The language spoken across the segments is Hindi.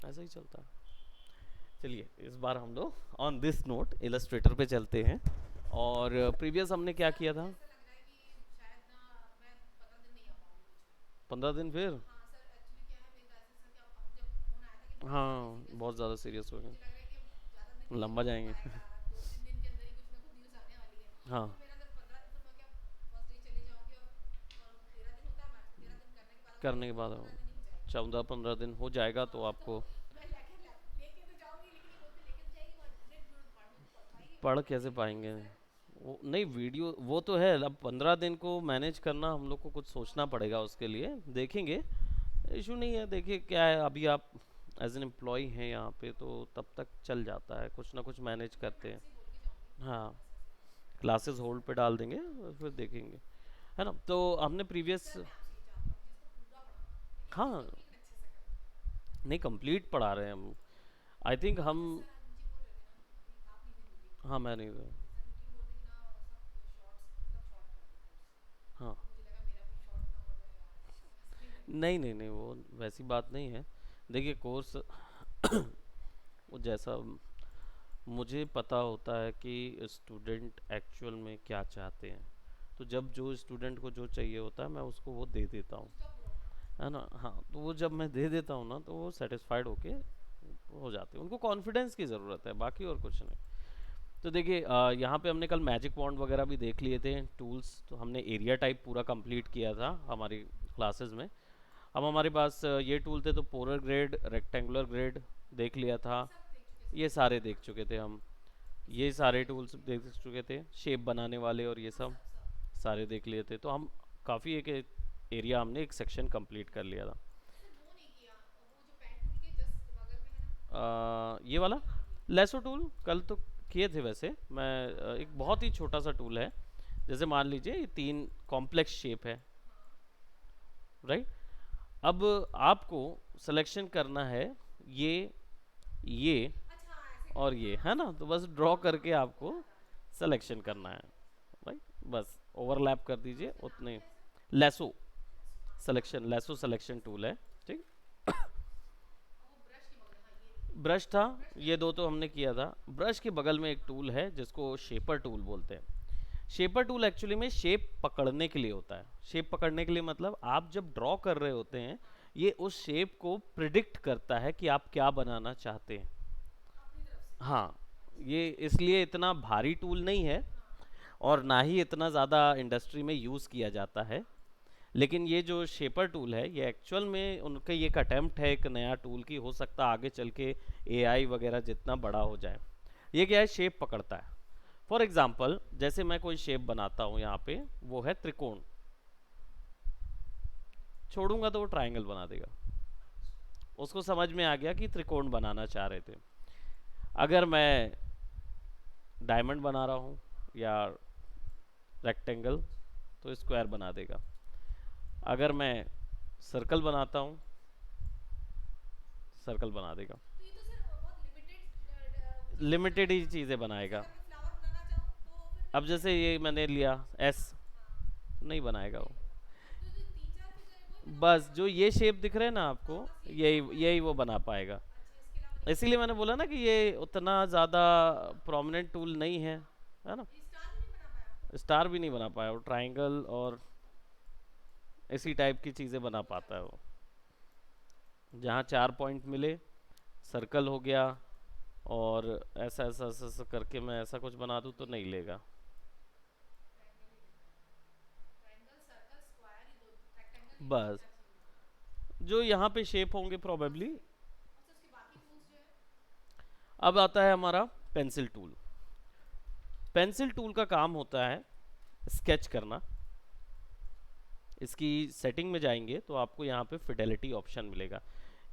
ऐसा ही चलता है। चलिए इस बार हम लोग ऑन दिस नोट इलस्ट्रेटर पे चलते हैं। और प्रीवियस हमने क्या किया था? 15 दिन फिर? हाँ बहुत ज़्यादा सीरियस हो गए। लंबा जाएंगे। हाँ करने के बाद 14-15 दिन हो जाएगा तो आपको पढ़ कैसे पाएंगे? वो नहीं, वीडियो वो तो है, अब 15 दिन को मैनेज करना हम लोग को कुछ सोचना पड़ेगा, उसके लिए देखेंगे। इशू नहीं है, देखिए क्या है, अभी आप एज एन एम्प्लॉय हैं यहाँ पे तो तब तक चल जाता है, कुछ ना कुछ मैनेज करते हैं। हाँ क्लासेस होल्ड पे डाल देंगे और फिर देखेंगे, है ना? तो हमने प्रीवियस, हाँ नहीं कंप्लीट पढ़ा रहे हैं हम। आई थिंक हम, हाँ मैं नहीं, हाँ नहीं नहीं नहीं वो वैसी बात नहीं है। देखिए कोर्स वो जैसा मुझे पता होता है कि स्टूडेंट एक्चुअल में क्या चाहते हैं, तो जब जो स्टूडेंट को जो चाहिए होता है मैं उसको वो दे देता हूँ, है ना? हाँ तो वो जब मैं दे देता हूँ ना तो वो सेटिस्फाइड होके हो जाते हैं, उनको कॉन्फिडेंस की ज़रूरत है, बाकी और कुछ नहीं। तो देखिए यहाँ पे हमने कल मैजिक वॉन्ड वगैरह भी देख लिए थे टूल्स, तो हमने एरिया टाइप पूरा कंप्लीट किया था हमारी क्लासेस में। अब हमारे पास ये टूल थे, तो पोलर ग्रेड, रेक्टेंगुलर ग्रेड देख लिया था, ये सारे देख चुके थे हम। ये सारे टूल्स देख चुके थे, शेप बनाने वाले और ये सब सारे देख लिए थे, तो हम काफ़ी एक एरिया हमने एक सेक्शन कंप्लीट कर लिया था। ये वाला लेसो टूल कल तो किए थे वैसे मैं। एक बहुत ही छोटा सा टूल है, जैसे मान लीजिए ये 3 कॉम्प्लेक्स शेप है, राइट? अब आपको सिलेक्शन करना है ये ये और ये, है ना? तो बस ड्रॉ करके आपको सिलेक्शन करना है, राइट? बस ओवरलैप कर दीजिए उतने। Lasso selection, lasso selection tool है, ठीक। ब्रश था, ये दो तो हमने किया था। ब्रश के बगल में एक टूल है जिसको शेपर टूल बोलते हैं। शेपर टूल एक्चुअली में शेप पकड़ने के लिए होता है। शेप पकड़ने के लिए मतलब आप जब ड्रॉ कर रहे होते हैं, ये उस शेप को प्रिडिक्ट करता है कि आप क्या बनाना चाहते हैं। हाँ ये इसलिए इतना भारी टूल नहीं है और ना ही इतना ज़्यादा इंडस्ट्री में यूज़ किया जाता है। लेकिन ये जो शेपर टूल है ये एक्चुअल में उनका ये एक अटेम्प्ट है एक नया टूल की, हो सकता है आगे चल के एआई वगैरह जितना बड़ा हो जाए। ये क्या है, शेप पकड़ता है। फॉर एग्जाम्पल जैसे मैं कोई शेप बनाता हूँ यहाँ पे, वो है त्रिकोण, छोड़ूंगा तो वो ट्रायंगल बना देगा। उसको समझ में आ गया कि त्रिकोण बनाना चाह रहे थे। अगर मैं डायमंड बना रहा हूँ या रेक्टेंगल तो स्क्वायर बना देगा। अगर मैं सर्कल बनाता हूँ, सर्कल बना देगा। लिमिटेड ही चीज़ें बनाएगा। अब जैसे ये मैंने लिया एस, नहीं बनाएगा वो। बस जो ये शेप दिख रहे हैं ना आपको, यही यही वो बना पाएगा। इसीलिए मैंने बोला ना कि ये उतना ज़्यादा प्रोमिनेंट टूल नहीं है ना? स्टार भी नहीं बना पाया वो, ट्रायंगल और इसी टाइप की चीज़ें बना पाता है वो। जहाँ 4 पॉइंट मिले, सर्कल हो गया, और ऐसा ऐसा ऐसा, ऐसा करके मैं ऐसा कुछ बना दूँ तो नहीं लेगा। बस जो यहाँ पे शेप होंगे प्रोबेबली। अब आता है हमारा पेंसिल टूल। पेंसिल टूल का काम होता है स्केच करना। इसकी सेटिंग में जाएंगे तो आपको यहाँ पे फिडेलिटी ऑप्शन मिलेगा।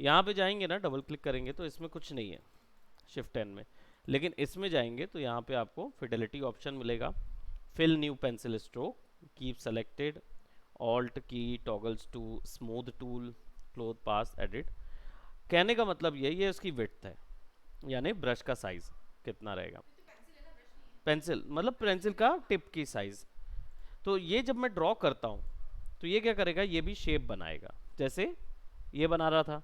यहाँ पे जाएंगे ना, डबल क्लिक करेंगे तो इसमें कुछ नहीं है, शिफ्ट 10 में। लेकिन इसमें जाएंगे तो यहाँ पे आपको फिडेलिटी ऑप्शन मिलेगा। Fill new pencil stroke, keep selected, Alt key toggles to smooth tool, close path edit. कहने का मतलब ये उसकी विड्थ है, यानी ब्रश का साइज कितना रहेगा। पेंसिल मतलब पेंसिल का टिप की साइज। तो ये जब मैं ड्रॉ करता हूँ तो ये क्या करेगा, ये भी शेप बनाएगा, जैसे ये बना रहा था।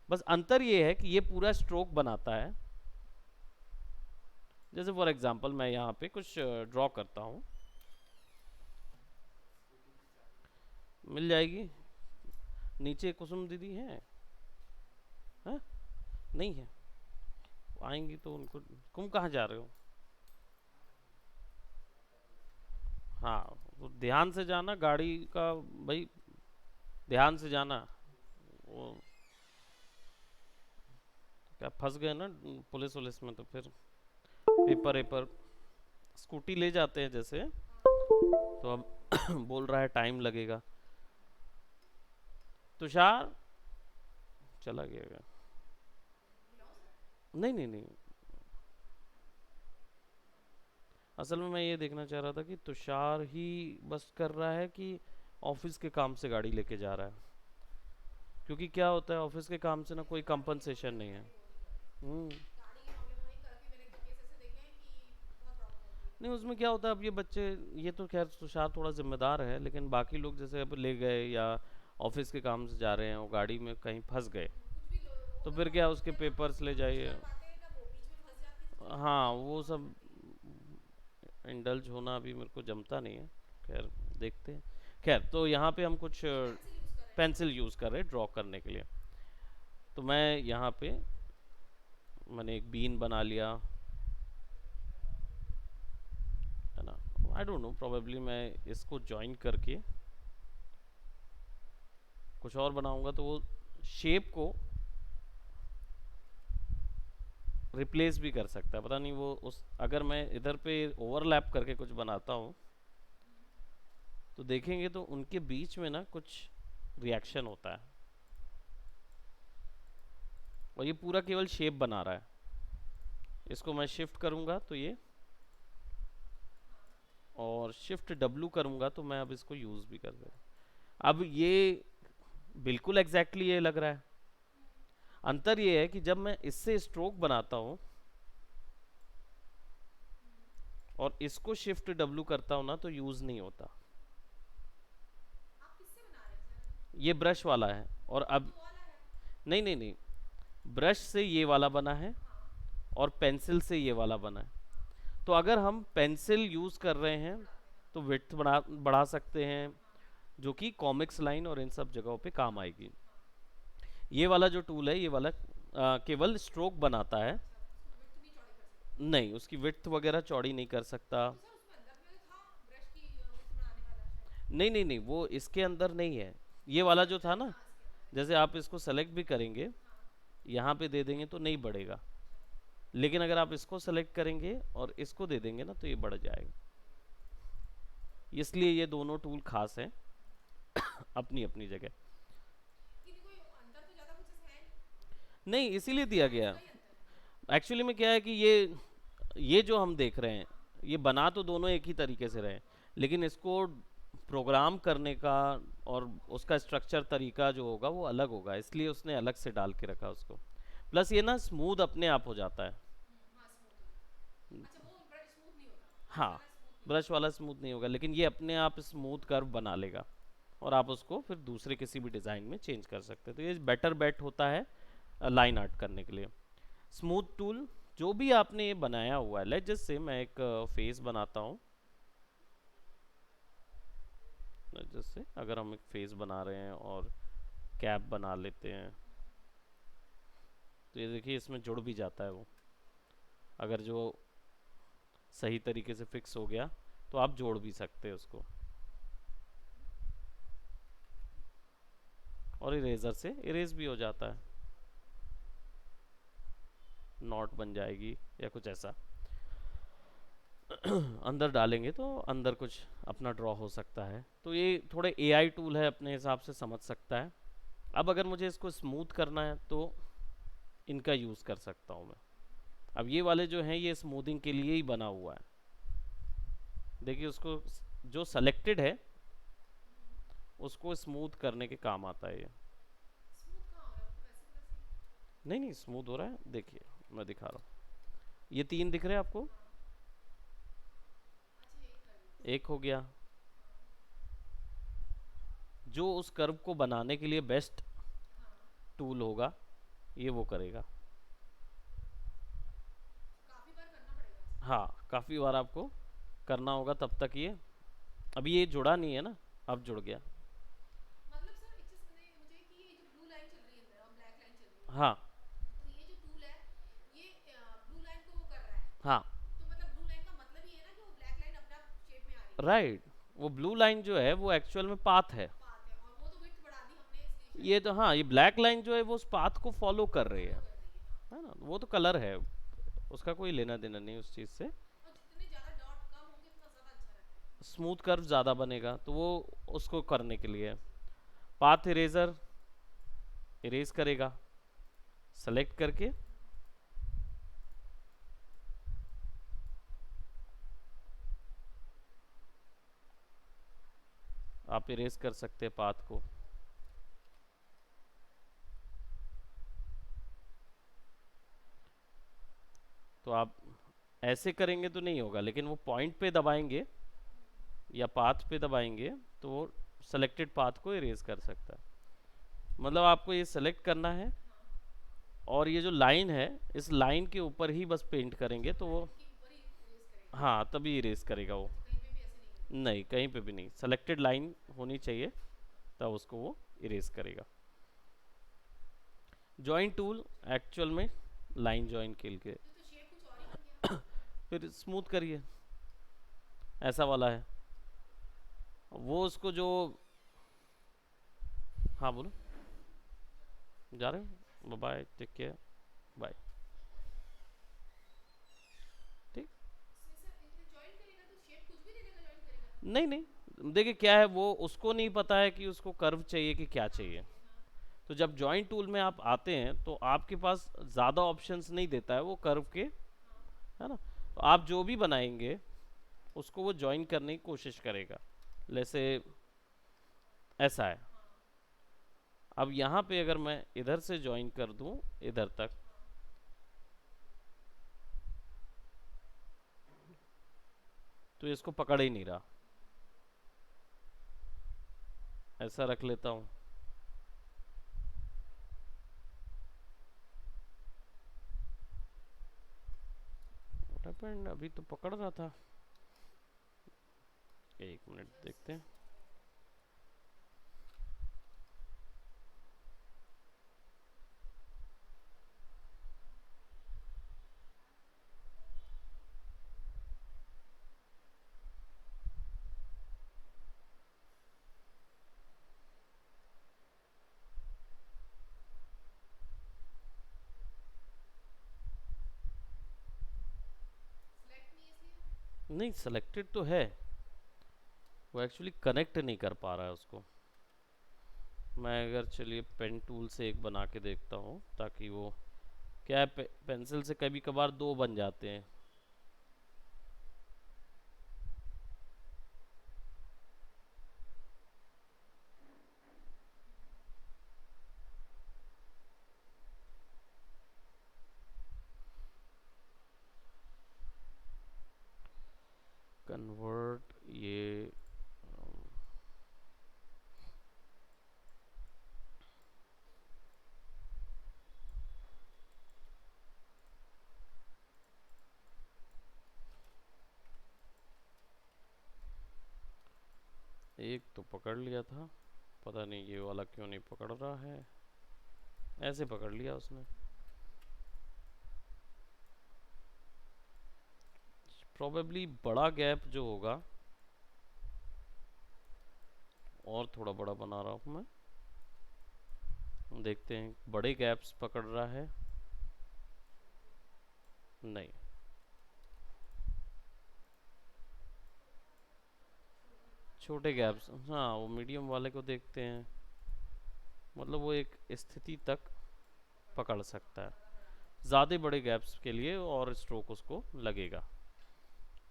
बस अंतर ये है कि ये पूरा स्ट्रोक बनाता है। जैसे फॉर एग्जांपल मैं यहाँ पे कुछ ड्रॉ करता हूँ, मिल जाएगी। नीचे कुसुम दीदी हैं? हैं? नहीं है, आएंगी तो उनको। तुम कहाँ जा रहे हो? हाँ, तो ध्यान से जाना गाड़ी का भाई, ध्यान से जाना। वो क्या फंस गए ना पुलिस वुलिस में, तो फिर पेपर वेपर स्कूटी ले जाते हैं जैसे, तो अब बोल रहा है टाइम लगेगा। तुषार चला गया। नहीं नहीं नहीं, असल में मैं ये देखना चाह रहा था कि तुषार ही बस कर रहा है कि ऑफिस के काम से गाड़ी लेके जा रहा है। क्योंकि क्या होता है ऑफिस के काम से ना कोई कंपनसेशन नहीं है। हम्म। नहीं, उसमें क्या होता है, अब ये बच्चे, ये तो खैर तुषार थोड़ा जिम्मेदार है, लेकिन बाकी लोग जैसे अब ले गए या ऑफिस के काम से जा रहे हैं, वो गाड़ी में कहीं फंस गए, तो फिर क्या उसके पेपर्स ले जाइए। हाँ, वो सब इंडल्ज होना अभी मेरे को जमता नहीं है। खैर, देखते हैं। खैर, तो यहाँ पे हम कुछ पेंसिल यूज़ कर रहे हैं ड्रॉ करने के लिए। तो मैं यहाँ पे मैंने एक बीन बना लिया, है ना। आई डोंट नो, प्रोबेबली मैं इसको ज्वाइन करके कुछ और बनाऊंगा, तो वो शेप को रिप्लेस भी कर सकता है, पता नहीं वो उस, अगर मैं इधर पे ओवरलैप करके कुछ बनाता हूँ तो देखेंगे तो उनके बीच में ना कुछ रिएक्शन होता है, और ये पूरा केवल शेप बना रहा है। इसको मैं शिफ्ट करूंगा तो ये, और शिफ्ट डब्लू करूंगा तो मैं अब इसको यूज भी कर सकता। अब ये बिल्कुल एग्जैक्टली ये लग रहा है। अंतर ये है कि जब मैं इससे स्ट्रोक बनाता हूँ और इसको शिफ्ट डब्लू करता हूँ ना, तो यूज नहीं होता। ये ब्रश वाला है, और अब नहीं नहीं नहीं, ब्रश से ये वाला बना है और पेंसिल से ये वाला बना है। तो अगर हम पेंसिल यूज कर रहे हैं तो विड्थ बढ़ा सकते हैं, जो कि कॉमिक्स लाइन और इन सब जगहों पे काम आएगी। ये वाला जो टूल है, ये वाला केवल स्ट्रोक बनाता है। नहीं, उसकी विड्थ वगैरह चौड़ी नहीं कर सकता। नहीं नहीं नहीं, वो इसके अंदर नहीं है। ये वाला जो था ना, जैसे आप इसको सेलेक्ट भी करेंगे, यहाँ पे दे देंगे तो नहीं बढ़ेगा, लेकिन अगर आप इसको सेलेक्ट करेंगे और इसको दे देंगे ना, तो ये बढ़ जाएगा। इसलिए ये दोनों टूल खास हैं अपनी अपनी जगह। नहीं, इसीलिए दिया गया। एक्चुअली में क्या है कि ये जो हम देख रहे हैं, ये बना तो दोनों एक ही तरीके से रहे हैं, लेकिन इसको प्रोग्राम करने का और उसका स्ट्रक्चर तरीका जो होगा वो अलग होगा, इसलिए उसने अलग से डाल के रखा उसको। प्लस ये ना स्मूथ अपने आप हो जाता है। हाँ, ब्रश वाला स्मूथ नहीं होगा, लेकिन ये अपने आप स्मूथ कर्व बना लेगा, और आप उसको फिर दूसरे किसी भी डिज़ाइन में चेंज कर सकते हैं। तो ये बेटर बेट होता है लाइन आर्ट करने के लिए। स्मूथ टूल, जो भी आपने ये बनाया हुआ है, लेट जस्ट से मैं एक फेस बनाता हूँ। जैसे अगर हम एक फेस बना रहे हैं और कैप बना लेते हैं, तो ये देखिए इसमें जुड़ भी जाता है वो। अगर जो सही तरीके से फिक्स हो गया तो आप जोड़ भी सकते हैं उसको, और इरेजर से इरेज भी हो जाता है, नॉट बन जाएगी या कुछ ऐसा। अंदर डालेंगे तो अंदर कुछ अपना ड्रॉ हो सकता है। तो ये थोड़े एआई टूल है, अपने हिसाब से समझ सकता है। अब अगर मुझे इसको स्मूथ करना है तो इनका यूज़ कर सकता हूँ मैं। अब ये वाले जो हैं ये स्मूथिंग के लिए ही बना हुआ है। देखिए उसको, जो सेलेक्टेड है उसको स्मूथ करने के काम आता है ये। नहीं नहीं, स्मूथ हो रहा है, देखिए मैं दिखा रहा हूँ। ये तीन दिख रहे हैं आपको? एक हो गया। जो उस कर्व को बनाने के लिए बेस्ट टूल होगा ये वो करेगा। हाँ, काफ़ी बार आपको करना होगा तब तक ये, अभी ये जुड़ा नहीं है ना, अब जुड़ गया। हाँ। हाँ। राइट। वो ब्लू लाइन जो है वो एक्चुअल में पाथ है। ये तो हाँ, ये ब्लैक लाइन जो है वो उस पाथ को फॉलो कर रही है ना, वो तो कलर है, उसका कोई लेना देना नहीं उस चीज़ से। स्मूथ कर्व ज़्यादा बनेगा तो वो उसको करने के लिए पाथ इरेजर इरेज करेगा, सेलेक्ट करके आप इरेज कर सकते हैं पाथ को। तो आप ऐसे करेंगे तो नहीं होगा, लेकिन वो पॉइंट पे दबाएंगे या पाथ पे दबाएंगे तो वो सेलेक्टेड पाथ को इरेज कर सकता है। मतलब आपको ये सेलेक्ट करना है और ये जो लाइन है इस लाइन के ऊपर ही बस पेंट करेंगे तो वो, हाँ, तभी इरेज करेगा वो। नहीं, कहीं पे भी नहीं, सेलेक्टेड लाइन होनी चाहिए तब उसको वो इरेज करेगा। जॉइन टूल एक्चुअल में लाइन जॉइन के लिए, फिर स्मूथ करिए, ऐसा वाला है वो उसको जो। हाँ बोलो, जा रहे हो, बाय, टेक केयर, बाय। ठीक। नहीं नहीं, देखिए क्या है, वो उसको नहीं पता है कि उसको कर्व चाहिए कि क्या चाहिए। तो जब जॉइंट टूल में आप आते हैं तो आपके पास ज़्यादा ऑप्शंस नहीं देता है वो कर्व के, है ना। तो आप जो भी बनाएंगे उसको वो ज्वाइन करने की कोशिश करेगा। जैसे ऐसा है, अब यहाँ पे अगर मैं इधर से ज्वाइन कर दूं इधर तक, तो इसको पकड़ ही नहीं रहा। ऐसा रख लेता हूँ, अभी तो पकड़ रहा था। एक मिनट देखते हैं। नहीं, सेलेक्टेड तो है, वो एक्चुअली कनेक्ट नहीं कर पा रहा है उसको। मैं अगर चलिए पेन टूल से एक बना के देखता हूँ, ताकि वो क्या है, पेंसिल से कभी कभार दो बन जाते हैं। कन्वर्ट ये, एक तो पकड़ लिया था, पता नहीं ये वाला क्यों नहीं पकड़ रहा है। ऐसे पकड़ लिया उसने। प्रोबेबली बड़ा गैप जो होगा, और थोड़ा बड़ा बना रहा हूँ मैं, देखते हैं बड़े गैप्स पकड़ रहा है। नहीं, छोटे गैप्स, हाँ, वो मीडियम वाले को देखते हैं। मतलब वो एक स्थिति तक पकड़ सकता है, ज़्यादा बड़े गैप्स के लिए और स्ट्रोक उसको लगेगा।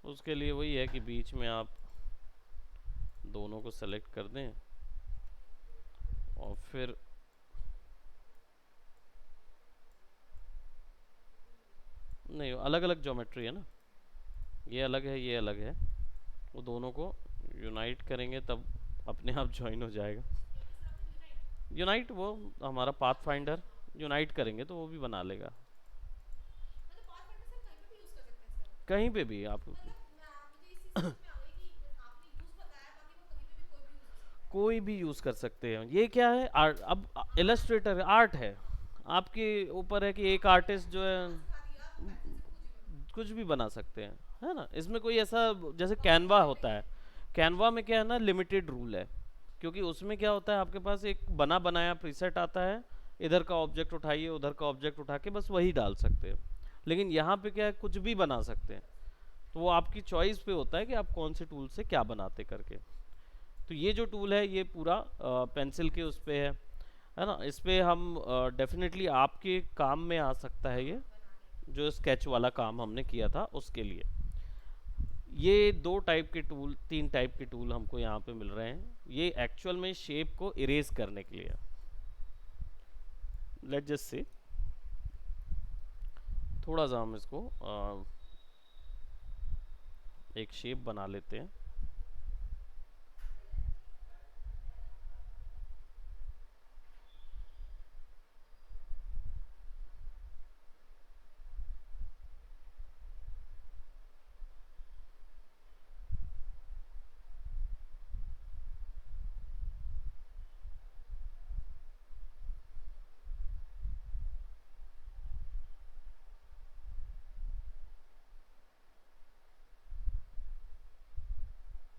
उसके लिए वही है कि बीच में आप दोनों को सेलेक्ट कर दें और फिर नहीं, अलग अलग ज्योमेट्री है ना, ये अलग है ये अलग है, वो दोनों को यूनाइट करेंगे तब अपने आप ज्वाइन हो जाएगा। यूनाइट वो हमारा पाथ फाइंडर, यूनाइट करेंगे तो वो भी बना लेगा। मतलब पावर पॉइंट में सर कहीं पे भी यूज कर सकते हैं इसका कहीं पे भी आप, मतलब मुझे इस चीज समझ में आ गई कि आपने यूज बताया बाकी वो कहीं पे भी कोई भी यूज हो सकता है। कोई भी यूज़ कर सकते हैं। ये क्या है, आर्ट, अब हाँ आर्ट इलस्ट्रेटर आर्ट है, हाँ आपके ऊपर है कि हाँ एक आपने आर्टिस्ट जो है दिमाग सिखा दिया तो पेंसिल से भी कुछ भी बना कुछ भी बना सकते हैं, है ना। इसमें कोई ऐसा, जैसे पावर कैनवा पॉइंट होता नहीं है, है। कैनवा में क्या है ना, लिमिटेड रूल है। क्योंकि उसमें क्या होता है, आपके पास एक बना बनाया प्रीसेट आता है, इधर का ऑब्जेक्ट उठाइए, उधर का ऑब्जेक्ट उठा के बस वही डाल सकते हैं। लेकिन यहाँ पे क्या है, कुछ भी बना कुछ सकते भी हैं। कर सकते हैं। तो वो आपकी चॉइस पे होता है कि आप कौन से टूल से क्या बनाते करके। तो ये जो टूल है ये पूरा पेंसिल के उस पेंसिल पे से है ना। इस पे हम डेफिनेटली आपके काम में आ सकता है ये, हाँ बनाने में। जो स्केच वाला काम हमने किया था उसके लिए। ये दो टाइप के टूल, तीन टाइप के टूल हमको यहाँ पे मिल रहे हैं। ये एक्चुअल में शेप को इरेज करने के लिए। लेट जस्ट से थोड़ा सा हम इसको एक शेप बना लेते हैं।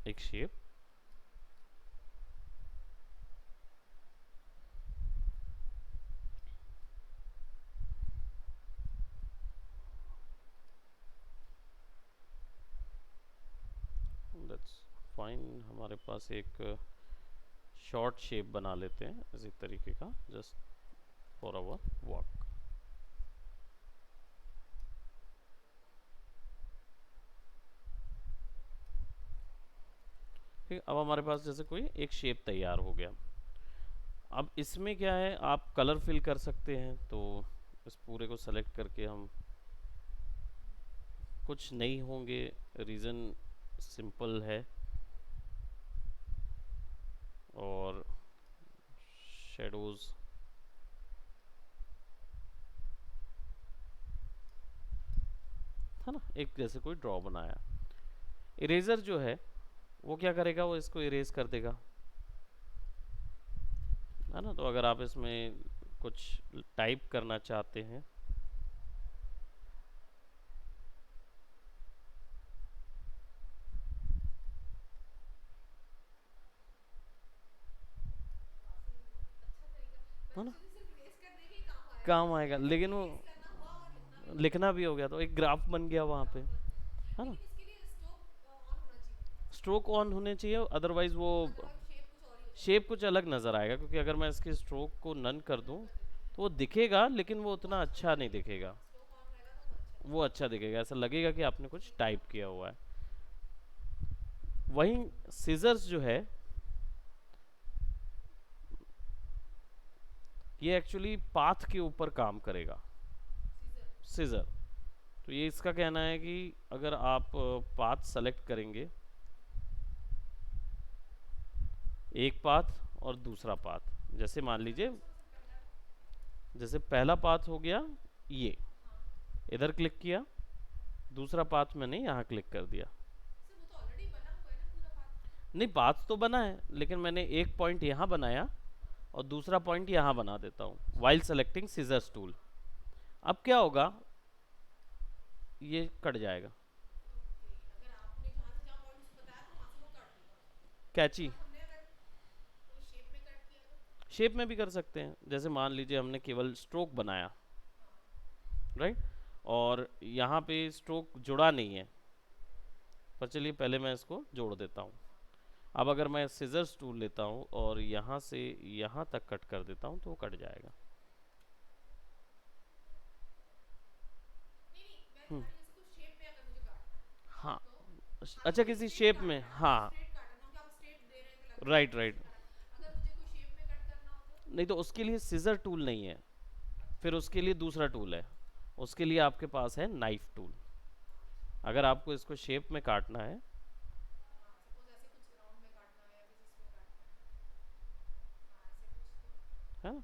एक शेप, दैट्स फाइन। हमारे पास एक शॉर्ट शेप बना लेते हैं इसी तरीके का, जस्ट फॉर आवर वॉक। ठीक, अब हमारे पास जैसे कोई एक शेप तैयार हो गया। अब इसमें क्या है, आप कलर फिल कर सकते हैं। तो इस पूरे को सेलेक्ट करके हम, कुछ नहीं होंगे, रीज़न सिंपल है। और शेडोज़, है ना, एक जैसे कोई ड्रॉ बनाया। इरेजर जो है वो क्या करेगा, वो इसको इरेज कर देगा, है ना। तो अगर आप इसमें कुछ टाइप करना चाहते हैं, काफी मतलब अच्छा तरीका। है मैंने ना, सोचा सिर्फ रेस करने के ही काम आएगा काम आएगा। लेकिन लेकिन वो रेस करना हुआ और लिखना भी हो गया। लिखना भी हो गया, तो एक ग्राफ बन गया वहाँ पे, ग्राफ बन गया। है ना। लेकिन इसके लिए स्ट्रोक ऑन होना चाहिए स्ट्रोक ऑन होने चाहिए, अदरवाइज वो अदरवाइज शेप कुछ और ही हो शेप जाएगी। कुछ अलग नज़र आएगा। क्योंकि अगर मैं इसके स्ट्रोक को नन कर दूं नन कर देती हूँ तो वो दिखेगा, लेकिन वो वो उतना अच्छा अच्छा नहीं नहीं दिखेगा। दिखेगा। हाँ स्ट्रोक ऑन रहेगा तो वो अच्छा वो दिखेगा। अच्छा दिखेगा, ऐसा लगेगा कि आपने कुछ सही कहा टाइप आपने। किया हुआ है। वहीं सीजर्स जो है, ये एक्चुअली पाथ के ऊपर काम करेगा। सीजर सीजर, तो ये इसका कहना है कि अगर आप पाथ सेलेक्ट करेंगे, एक पाथ और दूसरा पाथ, जैसे मान दूसरा लीजिए, कौन सा हो सकता है पहला? जैसे पहला पाथ हो गया ये, हाँ इधर क्लिक किया, दूसरा पाथ मैंने यहाँ क्लिक कर दिया। सर वो तो ऑलरेडी बना हुआ है ना पूरा पाथ। नहीं, पाथ तो बना है, लेकिन मैंने एक पॉइंट यहाँ बनाया हाँ और दूसरा पॉइंट यहाँ बना देता हूँ अच्छा वाइल सेलेक्टिंग सीजर्स टूल। हाँ अब क्या होगा, ये कट जाएगा। ओके। अगर आपने जहाँ से जहाँ पॉइंट्स बताया तो वहाँ से वो काट देगा। कैची, और हमने अगर कोई शेप में कट किया तो शेप में भी कर सकते हैं। जैसे मान लीजिए हमने केवल स्ट्रोक बनाया, हाँ राइट, और यहाँ पे स्ट्रोक जुड़ा नहीं है, पर चलिए पहले मैं इसको जोड़ देता हूँ। हाँ अब अगर मैं सिजर्स टूल लेता हूँ और यहाँ से यहाँ तक कट कर देता हूँ तो वो कट जाएगा। नहीं नहीं मैं हम्म, बता रही हूँ जैसे कोई शेप में अगर मुझे काटना है हाँ, तो अच्छा, आपको मुझे किसी स्ट्रेट शेप में, काटना है मुझे हाँ, स्ट्रेट काटना क्योंकि आप स्ट्रेट दे रहे हैं तो लग रहा है राइट आपने राइट। स्ट्रेट काटा है। अगर मुझे कोई शेप में कट करना हो तो नहीं, तो उसके लिए सिजर टूल नहीं है, अच्छा फिर उसके लिए दूसरा टूल है। उसके लिए आपके पास है नाइफ टूल। अच्छा अगर आपको इसको शेप में काटना है, हाँ सपोज ऐसे कुछ राउंड में काटना है या फिर जिस में काटना है हाँ ऐसे कुछ तो है ना,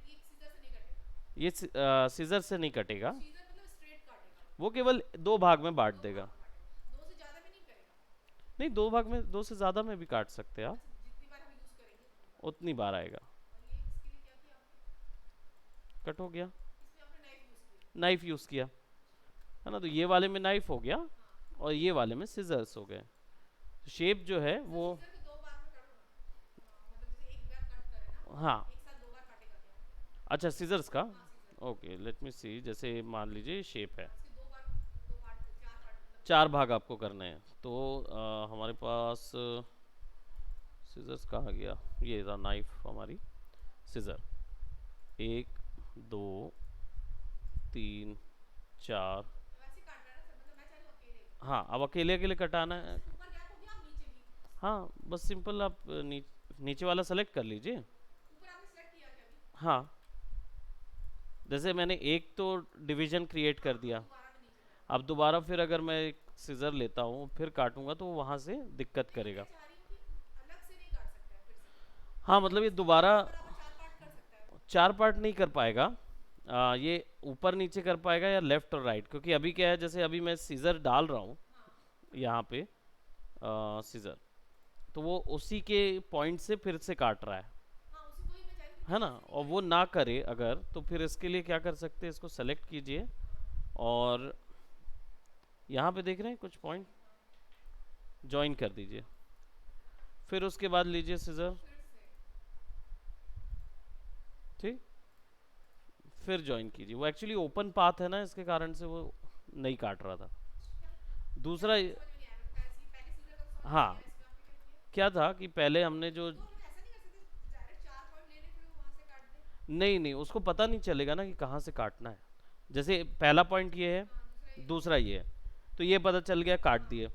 ये सीधा से नहीं कटेगा। ये सीजर से नहीं कटेगा, सीजर मतलब स्ट्रेट काटेगा वो केवल दो भाग में बांट दो देगा। भाग में काटेगा, दो से ज्यादा में नहीं करेगा। नहीं, दो भाग में, दो से ज़्यादा में भी काट सकते हैं आप, अच्छा, जितनी बार हम यूज करेंगे उतनी बार। उतनी बार आएगा। और ये इसके लिए क्या किया आपने? कट हो गया, इसमें आपने नाइफ यूज किया। नाइफ यूज़ किया, है ना, तो ये वाले में नाइफ हो गया हाँ, और ये वाले में सीजर्स हो गए। शेप जो है तो वो, सीजर को दो बार में काटो ना। मतलब जैसे एक बार कट करे ना, हाँ, एक साथ दो बार काटेगा क्या? अच्छा सीजर्स का, हाँ, सीजर को। ओके लेट मी सी, जैसे मान लीजिए शेप है, हाँ, इसके दो बार, दो पार्ट, चार पार्ट मतलब चार भाग आपको करने हैं, तो हमारे पास सीजर्स कहाँ गया, ये था नाइफ हमारी, सीजर, एक, दो, तीन, चार, वैसे काटना है ना सर, मतलब मैं चाह रही हूँ अकेले। हाँ अब अकेले अकेले कटाना है। जैसे ऊपर गैप हो गया, आप नीचे भी। हाँ बस सिंपल आप नीचे वाला सेलेक्ट कर लीजिए। ऊपर आपने सेलेक्ट किया क्या अभी? हाँ, जैसे मैंने एक तो डिवीजन क्रिएट हाँ, कर अब दिया, दोबारा में नीचे कर। अब दोबारा फिर अगर मैं एक सीजर लेता हूँ फिर काटूंगा तो वो वहाँ से दिक्कत नहीं, मैं करेगा। चाह रही हूँ कि अलग से नहीं काट सकता है फिर से। हाँ मतलब ये इसको दोबारा बराबर बराबर चार पार्ट कर सकता है। चार पार्ट नहीं कर पाएगा, ये ऊपर नीचे कर पाएगा या लेफ्ट और राइट, क्योंकि अभी क्या है, जैसे अभी मैं सीजर डाल रहा हूँ हाँ यहाँ पे, सीजर, तो वो उसी के पॉइंट से फिर से काट रहा हाँ, उसी को ही मैं चाह रही हूँ कि है ना, बीच में से नहीं और वो करेगा। ना करे अगर, तो फिर इसके लिए क्या कर सकते हैं, इसको सेलेक्ट कीजिए हाँ और यहाँ पे देख रहे हैं कुछ पॉइंट, हाँ ज्वाइन कर दीजिए, हाँ, फिर उसके बाद लीजिए सीजर, फिर से। ठीक, फिर ज्वाइन कीजिए, वो एक्चुअली ओपन पाथ है ना, इसके कारण से वो नहीं काट रहा था। अच्छा, क्या दूसरा मुझे समझ में नहीं आया, मतलब पहले पहले सीजर का तो समझ में आ हाँ, गया, इसमें आपने क्या किया? क्या था कि पहले हमने जो, तो हम लोग ऐसा नहीं कर सकते डायरेक्ट चार पॉइंट ले ले फिर वो वहां से काट दे? नहीं नहीं उसको पता नहीं चलेगा ना कि कहाँ से काटना है, जैसे पहला पॉइंट ये है, हाँ, दूसरा ये दूसरा ये है, तो ये पता चल गया, काट हाँ दिए।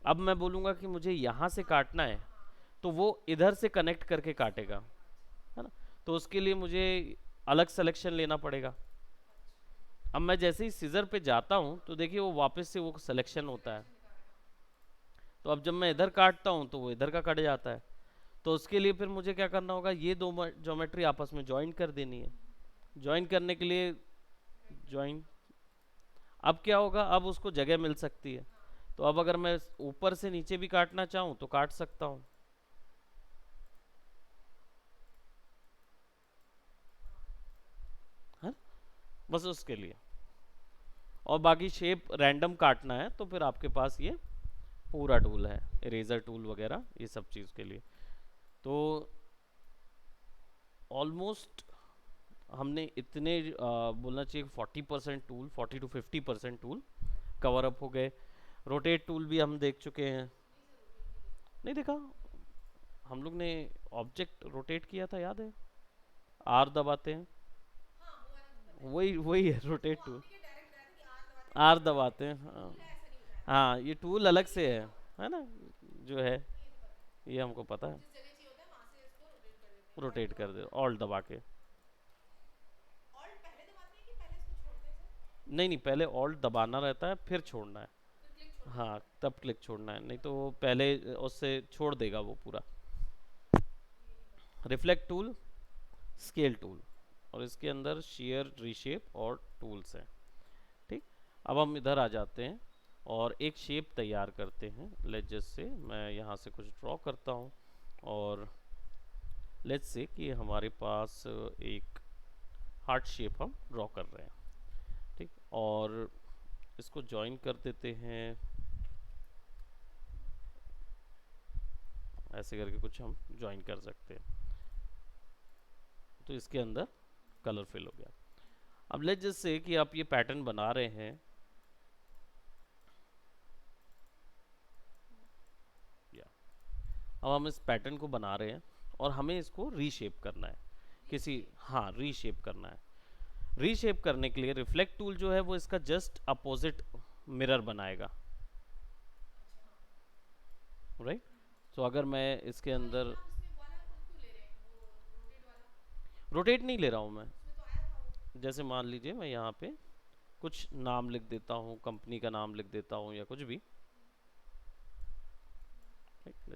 अब मैं बोलूँगा कि मुझे यहाँ से हाँ काटना हाँ है, हाँ, तो वो इधर से कनेक्ट करके इधर से काटेगा, काटेगा। अच्छा है ना, तो उसके लिए मुझे अलग सिलेक्शन लेना पड़ेगा। अच्छा, अब मैं जैसे ही सीजर पे जाता हूँ हाँ, तो देखिए वो वापस से वो सिलेक्शन फिर से होता है, कनेक्शन दिखा रहा है। हाँ, तो अब जब मैं इधर काटता हूँ तो वो इधर का कट जाता है, तो उसके लिए फिर मुझे क्या करना होगा, ये दो ज्योमेट्री आपस में ज्वाइन कर देनी है। ज्वाइन करने के लिए राइट क्लिक। ज्वाइन, अब क्या होगा, अब उसको जगह मिल सकती है, हाँ तो अब अगर मैं ऊपर से नीचे भी काटना चाहूँ तो काट सकता हूँ, हाँ, है, बस उसके लिए। और बाकी शेप रैंडम काटना है तो फिर आपके पास ये पूरा टूल है, ये इरेजर टूल वगैरह ये सब चीज़ के लिए। तो ऑलमोस्ट हमने इतने बोलना चाहिए 40% tool, 40 to 50% tool right. Cover up हो गए। रोटेट टूल भी हम देख चुके हैं, नहीं सर, रोटेट नहीं देखा। नहीं देखा, हम लोग ने ऑब्जेक्ट रोटेट किया था याद है, आर दबाते हैं, हाँ, वो वाला तो पता है। वही वही है वो रोटेट टूल, आपने क्या डायरेक्ट बताया था कि आर दबाते हैं आर फिर रोटेट दबाते करते हैं, हैं, हाँ। टूल है ऐसा नहीं बताया था। हाँ ये टूल अलग ये से देखा हुआ है ना, जो है, है, ये तो पता है। ये हमको पता है, जिस जगह चाहिए होता है वहां से इसको रोटेट कर देते हैं, ऑल्ट रोटेट दबा कर के दे ना। ऑल्ट दबा के। हाँ, ऑल्ट पहले दबाते हैं कि पहले इसको छोड़ते हैं सर? नहीं नहीं, पहले ऑल्ट दबाना रहता है फिर अच्छा, छोड़ना है, फिर क्लिक छोड़ना हाँ होता है। तब क्लिक छोड़ना है, नहीं तो अच्छा, वो पहले उससे छोड़ देगा वो पूरा। ये नहीं पता था। रिफ्लेक्ट टूल, स्केल टूल, और इसके अंदर शेयर, रीशेप और टूल्स हैं, ठीक। अब हम इधर आ जाते हैं और एक शेप तैयार करते हैं, लेट्स जस्ट से मैं यहाँ से कुछ ड्रॉ करता हूँ, और लेट्स से कि हमारे पास एक हार्ट शेप हम ड्रॉ कर रहे हैं, ठीक, और इसको ज्वाइन कर देते हैं, ऐसे करके कुछ हम ज्वाइन कर सकते हैं, तो इसके अंदर कलर फिल हो गया। अब लेट्स जस्ट से कि आप ये पैटर्न बना रहे हैं, या अब हम इस पैटर्न को बना रहे हैं और हमें इसको रीशेप करना है किसी, रीशेप। हाँ रीशेप करना है। रीशेप करने के लिए रिफ्लेक्ट टूल जो है वो इसका जस्ट अपोजिट मिरर बनाएगा, अच्छा हाँ। राइट, तो अगर मैं इसके तो लेकिन अंदर आप इसमें वाला वो क्यों ले रहे हैं, वो रोटेट वाला? रोटेट नहीं ले रहा हूँ मैं, उसमें तो आया था वो। जैसे मान लीजिए मैं यहाँ पे कुछ नाम लिख देता हूँ, कंपनी का नाम लिख देता हूँ या कुछ भी,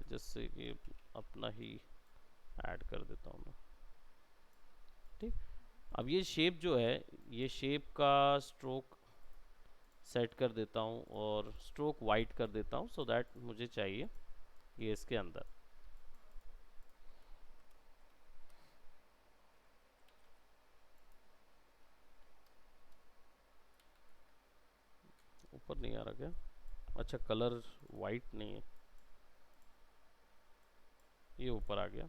जैसे कि अपना ही ऐड कर देता हूँ मैं, ठीक। अब ये शेप जो है, ये शेप का स्ट्रोक सेट कर देता हूँ और स्ट्रोक वाइट कर देता हूँ, सो दैट मुझे चाहिए ये इसके अंदर। ऊपर नहीं आ रहा क्या? अच्छा, कलर वाइट नहीं है, ये ऊपर आ गया।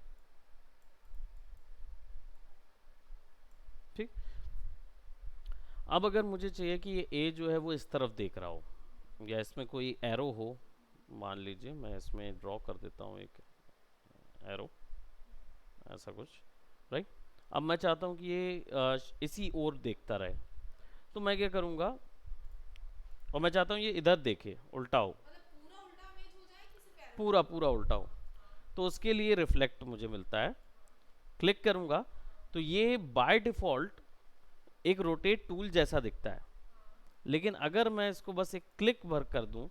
ठीक। अब अगर मुझे चाहिए कि ये ए जो है वो इस तरफ देख रहा हो, या इसमें कोई एरो हो, मान लीजिए मैं इसमें ड्रॉ कर देता हूँ एक एरो, ऐसा कुछ, राइट। अब मैं चाहता हूँ कि ये इसी ओर देखता रहे, तो मैं क्या करूँगा, और मैं चाहता हूँ ये इधर देखे, उल्टा हो, मतलब पूरा उल्टा इमेज हो जाए कि सिर्फ एरो पूरा पूरा उल्टा हो। तो उसके लिए रिफ्लेक्ट मुझे मिलता है, क्लिक करूँगा तो ये बाय डिफ़ॉल्ट एक रोटेट टूल जैसा दिखता है। लेकिन अगर मैं इसको बस एक क्लिक भर कर दूं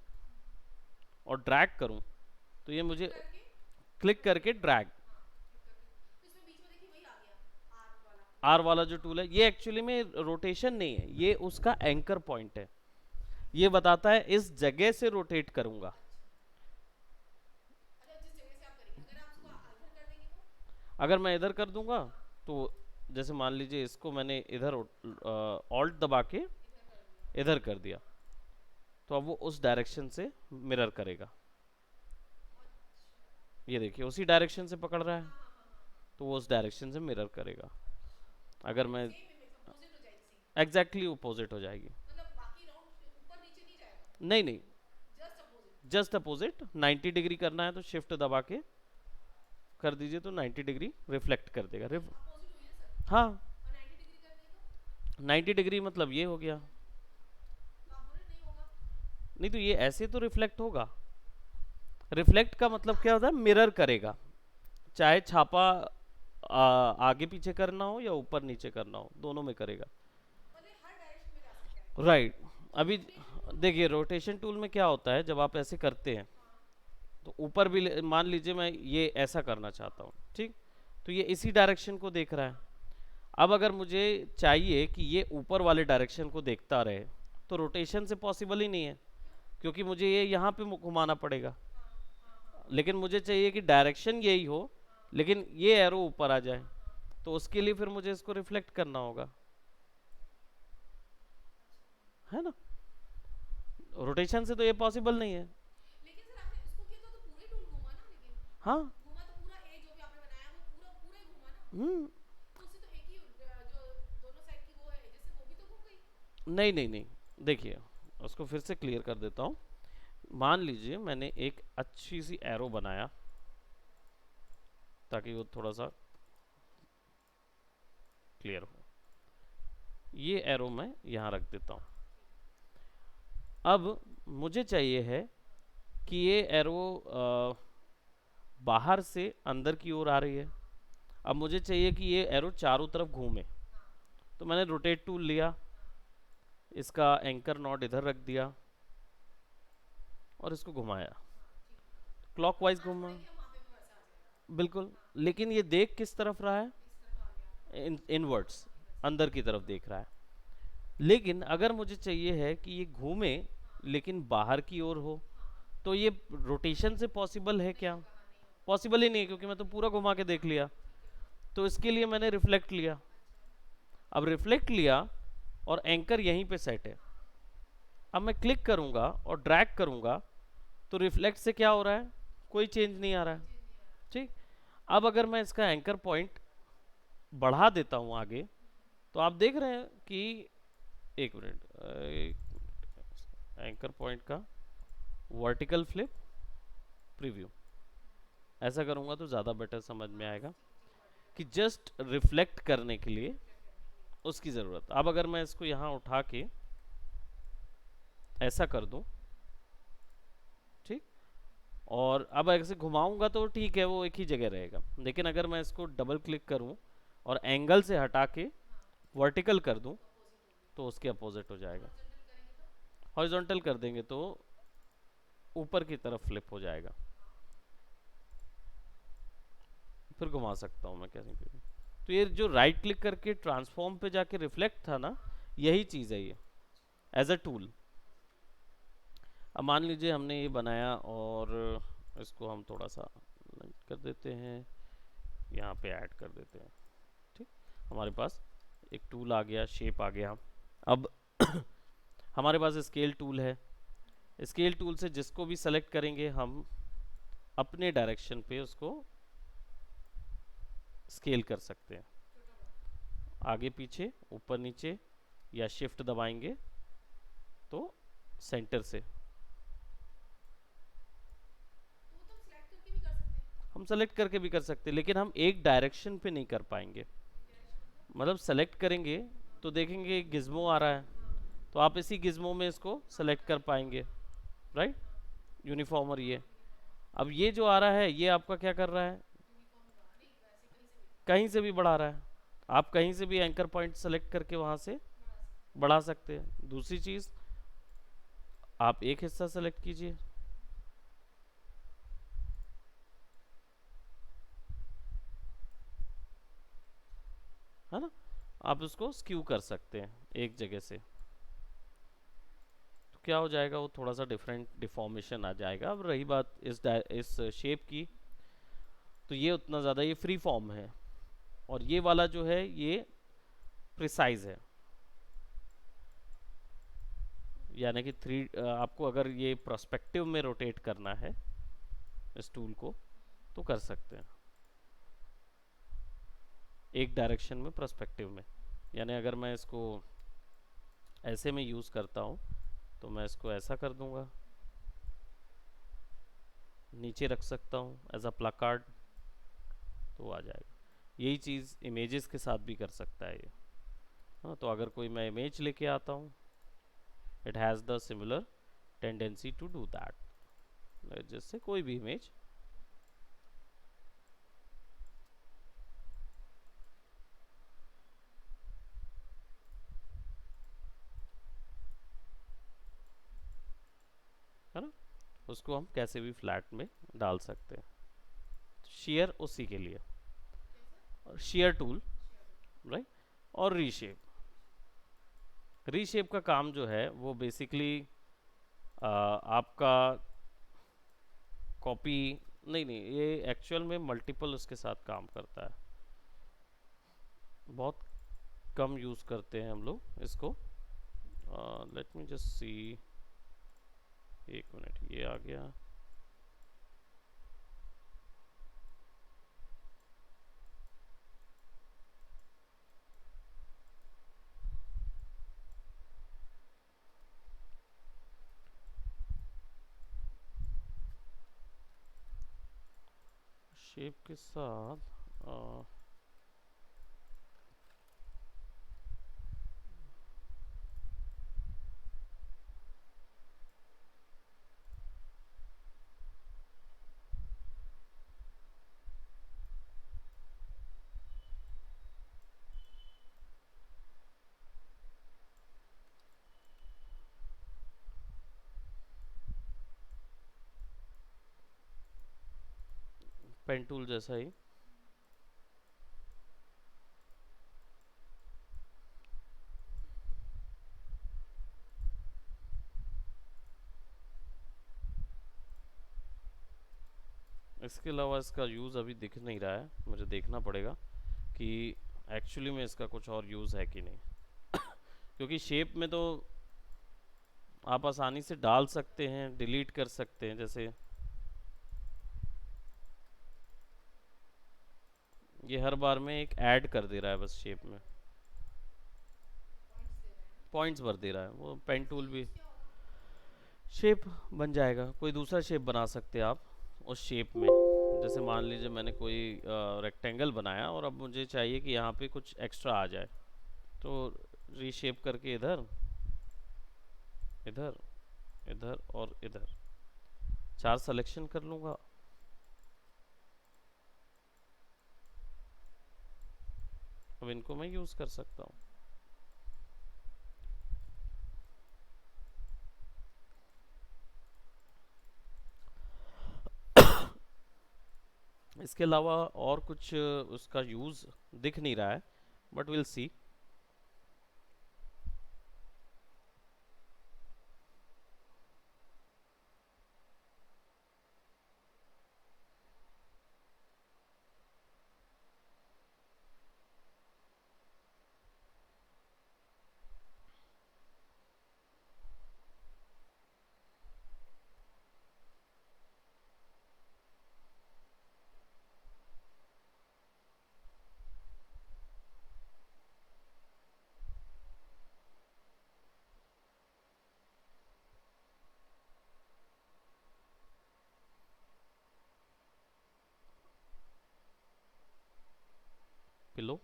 और ड्रैग करूं, तो ये मुझे करके क्लिक करके ड्रैग, क्लिक करके, तो इसमें बीच में देखिए वही आ गया, आर वाला। आर वाला जो टूल है, ये एक्चुअली में रोटेशन नहीं है, ये उसका एंकर पॉइंट है। ये बताता है इस जगह से रोटेट करूंगा। अच्छा, जिस जगह से आप करेंगे, अगर आप उसको इधर कर देंगे तो? अगर मैं इधर कर दूंगा तो जैसे मान लीजिए इसको मैंने इधर ऑल्ट दबा के इधर कर दिया। इधर कर दिया, तो अब वो उस डायरेक्शन से मिरर करेगा। ये देखिए उसी डायरेक्शन से पकड़ रहा है, तो वो उस डायरेक्शन से मिरर करेगा। अगर मैं सेम इमेज अपोजिट हो जाएगी सीन। एग्जैक्टली अपोजिट हो जाएगी। मतलब बाकी राउंड ऊपर नीचे नहीं जाएगा, नहीं नहीं, just opposite. Just opposite. 90 degree करना है तो शिफ्ट दबा के कर दीजिए, तो 90 डिग्री रिफ्लेक्ट कर देगा। अपोजिट हुई ना सर? हाँ, और 90 डिग्री कर दिए तो? 90 डिग्री मतलब ये हो गया। तो आप बोल रहे नहीं होगा? नहीं तो ये ऐसे तो रिफ्लेक्ट होगा। रिफ्लेक्ट का मतलब क्या होता है, मिरर करेगा, चाहे छापा आगे पीछे करना हो या ऊपर नीचे करना हो, दोनों में करेगा। मतलब हर डायरेक्शन में जा सकता है। राइट। अभी रोटेशन टूल में? देखिए रोटेशन टूल में क्या होता है, जब आप ऐसे करते हैं हाँ। तो ऊपर भी मान लीजिए मैं ये ऐसा करना चाहता हूँ, ठीक, तो ये इसी डायरेक्शन को देख रहा है। अब अगर मुझे चाहिए कि ये ऊपर वाले डायरेक्शन को देखता रहे, तो रोटेशन से पॉसिबल ही नहीं है, क्योंकि मुझे ये यहाँ पे घुमाना पड़ेगा। हाँ हाँ हाँ लेकिन मुझे चाहिए कि डायरेक्शन यही हो, हाँ लेकिन ये एरो ऊपर आ जाए, हाँ हाँ। तो उसके लिए फिर मुझे इसको रिफ्लेक्ट करना होगा, है ना। रोटेशन से तो ये पॉसिबल नहीं है। लेकिन सर आपने इसको किया तो पूरे टूल घूमा ना, लेकिन हाँ। घूमा तो पूरा ए जो भी आपने बनाया वो पूरा पूरा ही घूमा ना। हम्म। तो उससे तो एक ही जो दोनों साइड की वो है जैसे वो भी तो घूम गई। नहीं नहीं नहीं, देखिए उसको फिर से क्लियर कर देता हूँ। मान लीजिए मैंने एक अच्छी सी एरो बनाया, ताकि वो थोड़ा सा क्लियर हो। ये एरो मैं यहाँ रख देता हूँ। अब मुझे चाहिए है कि ये एरो बाहर से अंदर की ओर आ रही है। अब मुझे चाहिए कि ये एरो चारों तरफ घूमे, हाँ तो मैंने रोटेट टूल लिया, हाँ इसका एंकर नॉट इधर रख दिया और इसको घुमाया, हाँ ठीक है। क्लॉकवाइज हाँ घुमा। वही हम वहाँ पे भी वैसा आ जाएगा। बिल्कुल। लेकिन ये देख किस तरफ रहा है, इस तरफ आ गया। इनवर्ड्स, इधर से। अंदर की तरफ देख रहा है। लेकिन अगर मुझे चाहिए है कि ये घूमे हाँ लेकिन बाहर की ओर हो, हाँ तो ये रोटेशन से पॉसिबल है नहीं क्या? होगा, हाँ नहीं होगा। पॉसिबल ही नहीं है, क्योंकि मैं तो पूरा घुमा के देख लिया। ठीक है। तो इसके लिए मैंने रिफ्लेक्ट लिया। अच्छा। अब रिफ्लेक्ट लिया और एंकर यहीं पे सेट है। हाँ अब मैं क्लिक करूंगा और ड्रैग करूंगा, तो रिफ्लेक्ट से क्या हो रहा है, कोई चेंज नहीं आ रहा कोई है। चीज़ नहीं आ रहा। ठीक। अब अगर मैं इसका एंकर पॉइंट बढ़ा देता हूं आगे, तो आप देख रहे हैं कि एक मिनट, एंकर पॉइंट का वर्टिकल फ्लिप प्रीव्यू, ऐसा करूंगा तो ज़्यादा बेटर समझ में आएगा ठीक है, वर्टिकल कि जस्ट रिफ्लेक्ट करने के लिए रिफ्लेक्ट करने के लिए। उसकी ज़रूरत। अब अगर मैं इसको यहाँ उठा के ऐसा कर दूं, ठीक, और अब ऐसे घुमाऊंगा तो ठीक है, वो एक ही जगह रहेगा। लेकिन अगर मैं इसको डबल क्लिक करूं और एंगल से हटा के हाँ वर्टिकल कर दूं, तो अपोजिट होगी। तो उसके अपोजिट हो जाएगा। हॉरिजॉन्टल करेंगे तो? हॉरिजॉन्टल कर देंगे तो ऊपर की तरफ फ्लिप हो जाएगा। हाँ फिर घुमा सकता हूँ मैं कहीं पे भी। तो ये जो राइट क्लिक करके ट्रांसफॉर्म पे जाके रिफ्लेक्ट था ना, यही चीज़ है ये, एज अ टूल। अब मान लीजिए हमने ये बनाया और इसको हम थोड़ा सा कर देते हैं, यहाँ पे ऐड कर देते हैं। ठीक, हमारे पास एक टूल आ गया, शेप आ गया। अब हमारे पास स्केल टूल है। स्केल टूल से जिसको भी सेलेक्ट करेंगे हम अपने डायरेक्शन पे उसको स्केल कर सकते हैं, आगे पीछे ऊपर नीचे, या शिफ्ट दबाएंगे तो सेंटर से तो वो तो हम सिलेक्ट करके भी कर सकते हैं। हम सेलेक्ट करके भी कर सकते हैं, लेकिन हम एक डायरेक्शन पे नहीं कर पाएंगे। डायरेक्शन मतलब? मतलब सेलेक्ट करेंगे तो देखेंगे गिज्मो आ रहा है, हाँ तो आप इसी गिज्मो में इसको हाँ सेलेक्ट कर पाएंगे, राइट। हाँ यूनिफॉर्मर ये। यूनिफॉर्म। अब ये जो आ रहा है ये आपका क्या कर रहा है, यूनिफॉर्म बना नहीं वैसे कहीं से भी। कहीं से भी बढ़ा रहा है। हाँ आप कहीं से भी एंकर पॉइंट सेलेक्ट करके वहां से बड़ा सकते बढ़ा सकते हैं। दूसरी चीज, आप एक हिस्सा सेलेक्ट कीजिए, है ना, आप उसको स्क्यू कर सकते हैं एक जगह से, तो क्या हो जाएगा, वो थोड़ा सा डिफरेंट डिफॉर्मेशन आ जाएगा। अब रही बात इस शेप की, तो ये उतना ज़्यादा ये फ्री फॉर्म है, और ये वाला जो है ये प्रिसाइज है। यानी कि आपको अगर ये प्रोस्पेक्टिव में रोटेट करना है इस टूल को तो कर सकते हैं, एक डायरेक्शन में प्रोस्पेक्टिव में। यानी अगर मैं इसको ऐसे में यूज़ करता हूँ तो मैं इसको ऐसा कर दूंगा, नीचे रख सकता हूँ एज अ प्लाकार्ड, तो आ जाएगा। यही चीज़ इमेजेस के साथ भी कर सकता है ये। हाँ, तो अगर कोई मैं इमेज लेके आता हूँ, it has the similar tendency to do that. जैसे कोई भी इमेज, है ना, उसको हम कैसे भी फ्लैट में डाल सकते हैं। शेयर उसी के लिए, कैसा? Share tool, share right. और रीशेप, रीशेप का काम जो है वो बेसिकली आपका कॉपी, नहीं नहीं, ये एक्चुअल में मल्टीपल उसके साथ काम करता है, बहुत कम यूज़ करते हैं हम लोग इसको। लेट मी जस्ट सी, एक मिनट, ये आ गया। शेप के साथ पेन टूल जैसा ही। इसके अलावा इसका यूज़ अभी दिख नहीं रहा है, मुझे देखना पड़ेगा कि एक्चुअली में इसका कुछ और यूज़ है कि नहीं। क्योंकि शेप में तो आप आसानी से डाल सकते हैं, डिलीट कर सकते हैं। जैसे ये हर बार में एक ऐड कर दे रहा है बस शेप में, पॉइंट्स दे रहे हैं ना। पॉइंट्स भर दे रहा है। वो पेन इसका टूल भी यूज़ क्या होगा? शेप बन जाएगा, कोई दूसरा शेप बना सकते हैं आप उस शेप में। जैसे मान लीजिए मैंने कोई रेक्टेंगल बनाया और अब मुझे चाहिए कि यहाँ पे कुछ एक्स्ट्रा आ जाए, तो रीशेप करके इधर, इधर, इधर और इधर 4 सिलेक्शन कर लूँगा। अब इनको मैं यूज़ कर सकता हूँ। इसके अलावा और कुछ उसका यूज़ दिख नहीं रहा है, but will see. Pillow,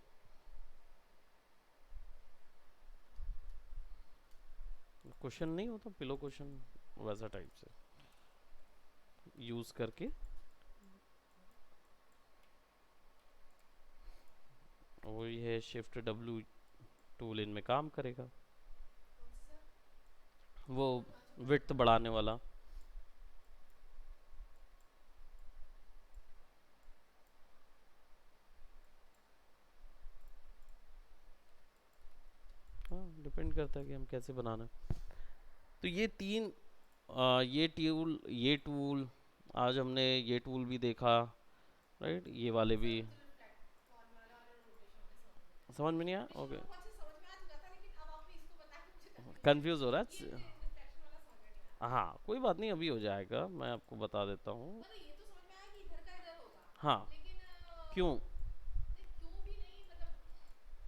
question नहीं होता पिलो क्वेश्चन, वैसा टाइप से यूज़ करके वही है, शिफ्ट डब्ल्यू टूल इनमें काम करेगा, कौन सी सर? वो अच्छा अच्छा। विड्थ बढ़ाने वाला। हाँ, डिपेंड करता है कि हम कैसे बनाना है। तो ये तीन, ये टूल आज हमने ये टूल भी देखा, राइट, ये वाले भी। सर चलो फ्लैट फॉर्मूला और रोटेशन वाले समझ में गए। समझ में नहीं आया, रोटेशन ओके। वाला बहुत अच्छे से समझ में आ चुका था, लेकिन अब आपने इसको बता के मुझे कंफ्यूज कर कंफ्यूज हो दिया। रहा ये है। रिफ्लेक्शन वाला समझ में नहीं आ रहा था। हाँ, कोई बात नहीं, अभी हो जाएगा, मैं आपको बता देता हूँ। मतलब ये तो समझ में आया कि इधर का इधर होगा, हाँ। लेकिन क्यों? नहीं क्यों भी नहीं, मतलब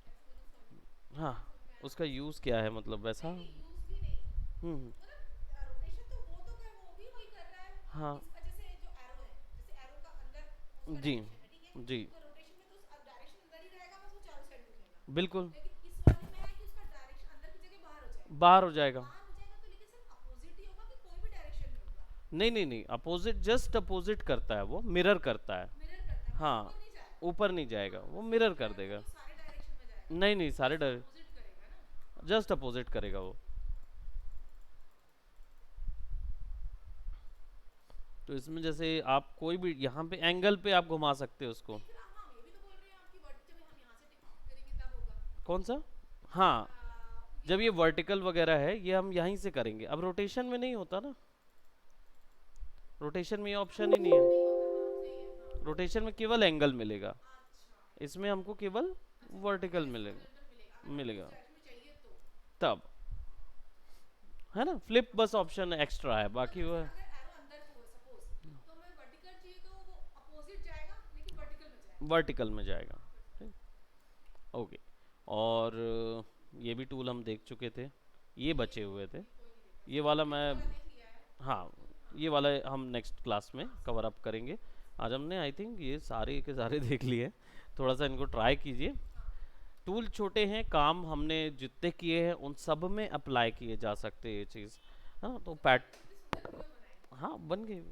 कैसे बोलूं, समझ हाँ, इतना समझ में आया ना। उसका यूज़ क्या है मतलब वैसा। नहीं नहीं यूज भी नहीं, हम्म। मतलब रोटेशन तो वो तो कर, वो भी वही कर रहा है। हाँ इसका जैसे जो एरो है, जैसे एरो का अंदर उसका जी डायरेक्शन है, ठीक है, जी तो रोटेशन में तो डायरेक्शन अंदर ही रहेगा, बस वो चारों साइड घूमेगा। बिल्कुल। लेकिन इस वाले में है कि उसका डायरेक्शन अंदर की जगह बाहर हो जाएगा। बाहर हो तो जाएगा। बाहर हो जाएगा तो लेकिन सिर्फ अपोजिट ही होगा कि कोई भी डायरेक्शन में होगा? नहीं नहीं नहीं, अपोजिट, जस्ट अपोजिट करता है, वो मिरर करता है। मिरर करता है, मतलब हाँ, ऊपर नहीं जाएगा। ऊपर नहीं जाएगा, हाँ, वो तो फिर मिरर क्या कर वो देगा। तो सारे डायरेक्शन में जाएगा, नहीं नहीं, सारे जस्ट डर, अपोजिट करेगा ना। जस्ट अपोजिट करेगा वो। तो इसमें जैसे आप कोई भी यहाँ पे एंगल पे आप घुमा सकते हो उसको। नहीं फिर हम ये भी तो बोल रहे हैं आपकी वर्ड, जब हम यहाँ से टिक करेंगे तब होगा। कौन सा? हाँ, ये जब ये वाला वर्टिकल वगैरह है ये हम यहीं से करेंगे, अब रोटेशन में नहीं होता ना, रोटेशन में ये ऑप्शन ही नहीं रोटेशन में है। नहीं होता, हाँ सही है, हाँ। रोटेशन में केवल एंगल मिलेगा, अच्छा इसमें हमको केवल अच्छा, वर्टिकल वर्टिकल मिलेगा। हॉरिजॉन्टल मिलेगा अगर हमको मिलेगा उस डायरेक्शन में चाहिए तो। तब, है ना, फ्लिप बस ऑप्शन एक्स्ट्रा है, बाकी मतलब वो सर अगर एरो अंदर को है सपोज, तो हमें वर्टिकल चाहिए तो वो अपोजिट जाएगा लेकिन वर्टिकल में जाएगा। वर्टिकल में जाएगा। हाँ फिर समझ ठीक, गई। ओके। और ये भी टूल हम देख चुके थे, ये बचे हुए थे। ये कोई नहीं देखा ये सर, वाला फ्लिप मैं, वाला देख लिया है। हाँ, हाँ ये वाला हम नेक्स्ट क्लास में हाँ सर। कवर अप करेंगे। हाँ आज हमने आई थिंक ये सारे के सारे देख लिए, थोड़ा सा इनको ट्राई कीजिए। हाँ टूल छोटे हैं, काम हमने जितने किए हैं उन सब में अप्लाई किए जा सकते हैं ये चीज़, है ना, तो सर पैट। आपने कितने सुंदर पिलो बनाए। हाँ, बन गई।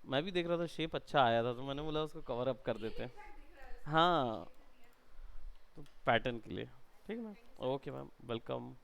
मैं भी देख रहा था शेप अच्छा आया था, तो मैंने बोला उसको कवर अप कर ये देते हैं। एग्जैक्ट दिख रहा है सर, ये हाँ, शेप में दिया है तो। तो पैटर्न के लिए। ठीक है thank you ma'am, sir. Okay ma'am, welcome.